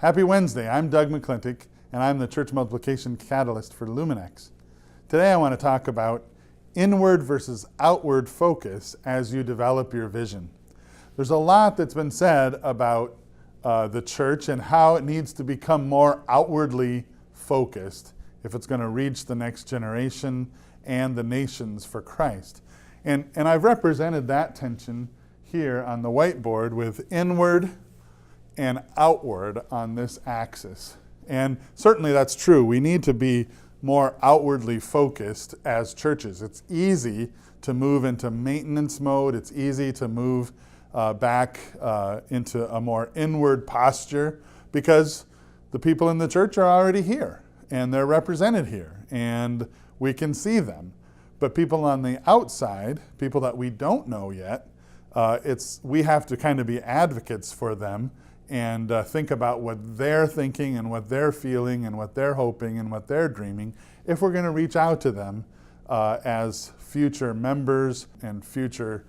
Happy Wednesday. I'm Doug McClintic, and I'm the Church Multiplication Catalyst for Luminex. Today I want to talk about inward versus outward focus as you develop your vision. There's a lot that's been said about the church and how it needs to become more outwardly focused if it's going to reach the next generation and the nations for Christ. And I've represented that tension here on the whiteboard with inward and outward on this axis. And certainly that's true. We need to be more outwardly focused as churches. It's easy to move into maintenance mode. It's easy to move back into a more inward posture because the people in the church are already here and they're represented here and we can see them. But people on the outside, people that we don't know yet, we have to kind of be advocates for them and think about what they're thinking and what they're feeling and what they're hoping and what they're dreaming if we're going to reach out to them as future members and future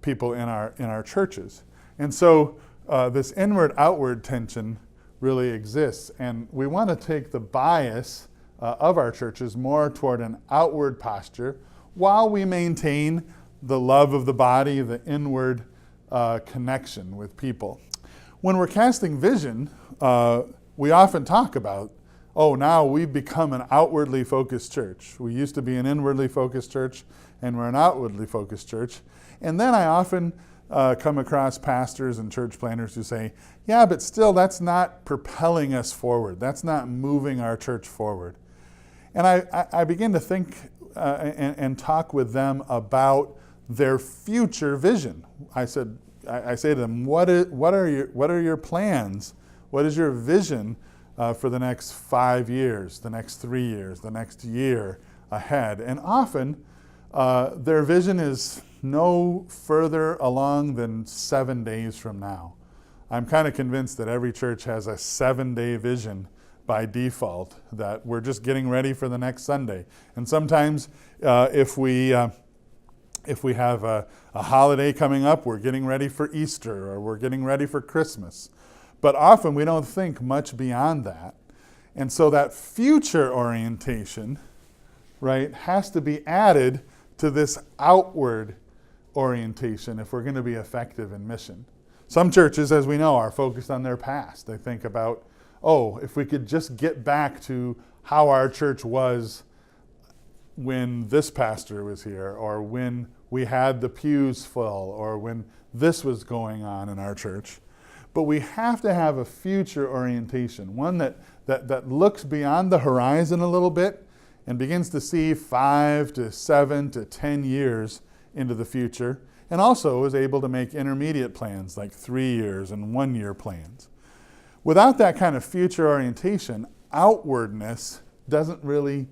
people in our churches. And so this inward-outward tension really exists, and we want to take the bias of our churches more toward an outward posture while we maintain the love of the body, the inward connection with people. When we're casting vision, we often talk about, now we've become an outwardly focused church. We used to be an inwardly focused church, and we're an outwardly focused church. And then I often come across pastors and church planners who say, yeah, but still that's not propelling us forward. That's not moving our church forward. And I begin to think and talk with them about their future vision. I say to them, what are your plans? What is your vision for the next 5 years, the next 3 years, the next year ahead? And often their vision is no further along than 7 days from now. I'm kind of convinced that every church has a 7-day vision by default, that we're just getting ready for the next Sunday. And sometimes if we have a holiday coming up, we're getting ready for Easter or we're getting ready for Christmas. But often we don't think much beyond that. And so that future orientation, right, has to be added to this outward orientation if we're going to be effective in mission. Some churches, as we know, are focused on their past. They think about, if we could just get back to how our church was when this pastor was here, or when we had the pews full, or when this was going on in our church. But we have to have a future orientation, one that looks beyond the horizon a little bit and begins to see 5 to 7 to 10 years into the future, and also is able to make intermediate plans like 3 years and 1 year plans. Without that kind of future orientation, outwardness doesn't really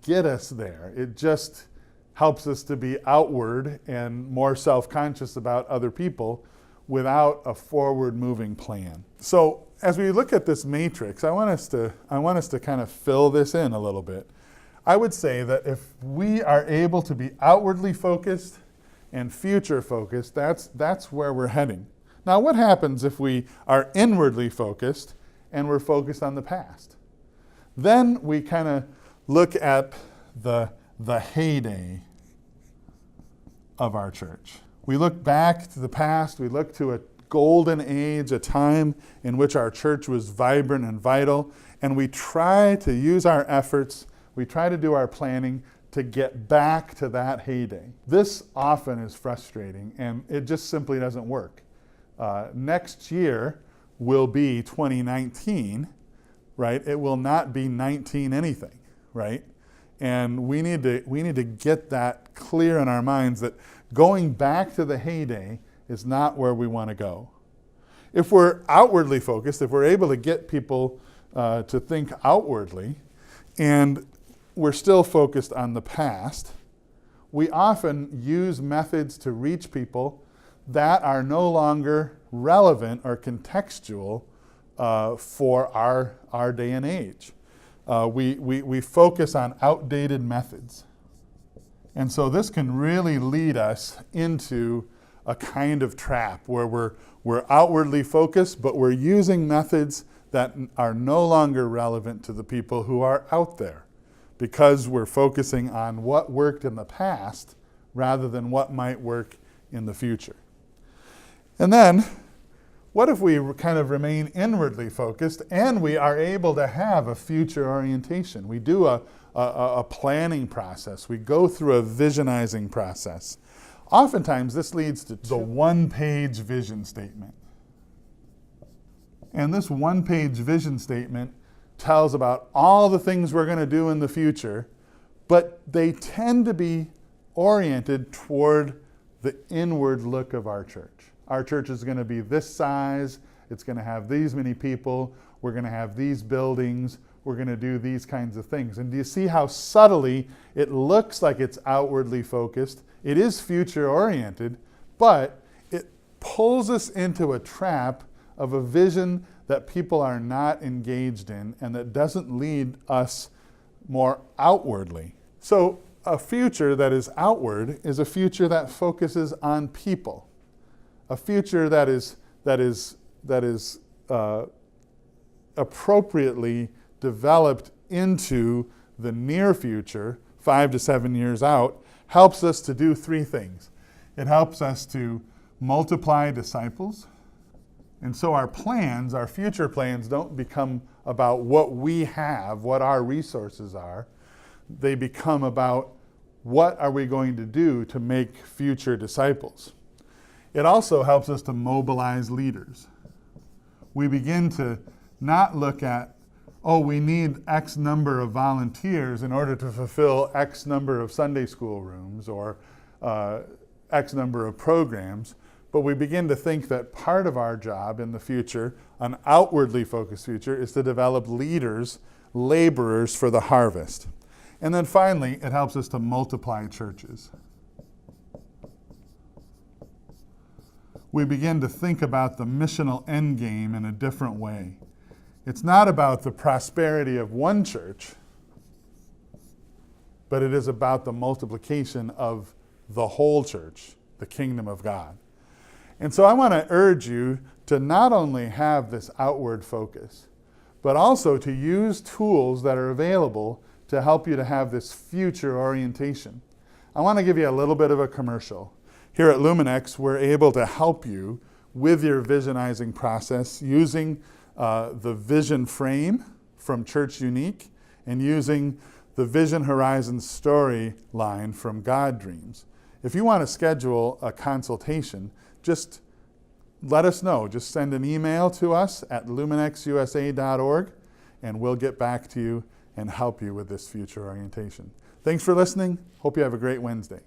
get us there. It just helps us to be outward and more self-conscious about other people without a forward-moving plan. So as we look at this matrix, I want us to kind of fill this in a little bit. I would say that if we are able to be outwardly focused and future focused, that's where we're heading. Now, what happens if we are inwardly focused and we're focused on the past? Then we kind of look at the heyday of our church. We look back to the past, we look to a golden age, a time in which our church was vibrant and vital, and we try to use our efforts, we try to do our planning to get back to that heyday. This often is frustrating, and it just simply doesn't work. Next year will be 2019, right? It will not be 19 anything, right? And we need to get that clear in our minds that going back to the heyday is not where we want to go. If we're outwardly focused, if we're able to get people to think outwardly, and we're still focused on the past, we often use methods to reach people that are no longer relevant or contextual for our day and age. We focus on outdated methods. And so this can really lead us into a kind of trap where we're outwardly focused, but we're using methods that are no longer relevant to the people who are out there, because we're focusing on what worked in the past rather than what might work in the future. And then, what if we kind of remain inwardly focused and we are able to have a future orientation? We do a planning process. We go through a visionizing process. Oftentimes, this leads to the one-page vision statement. And this one-page vision statement tells about all the things we're going to do in the future, but they tend to be oriented toward the inward look of our church. Our church is going to be this size, it's going to have these many people, we're going to have these buildings, we're going to do these kinds of things. And do you see how subtly it looks like it's outwardly focused? It is future oriented, but it pulls us into a trap of a vision that people are not engaged in and that doesn't lead us more outwardly. So a future that is outward is a future that focuses on people. A future that is appropriately developed into the near future, 5 to 7 years out, helps us to do three things. It helps us to multiply disciples. And so our plans, our future plans, don't become about what we have, what our resources are. They become about what are we going to do to make future disciples. It also helps us to mobilize leaders. We begin to not look at, oh, we need X number of volunteers in order to fulfill X number of Sunday school rooms or X number of programs, but we begin to think that part of our job in the future, an outwardly focused future, is to develop leaders, laborers for the harvest. And then finally, it helps us to multiply churches. We begin to think about the missional end game in a different way. It's not about the prosperity of one church, but it is about the multiplication of the whole church, the kingdom of God. And so I want to urge you to not only have this outward focus, but also to use tools that are available to help you to have this future orientation. I want to give you a little bit of a commercial. Here at Luminex, we're able to help you with your visionizing process using the vision frame from Church Unique and using the Vision Horizon storyline from God Dreams. If you want to schedule a consultation, just let us know. Just send an email to us at luminexusa.org and we'll get back to you and help you with this future orientation. Thanks for listening. Hope you have a great Wednesday.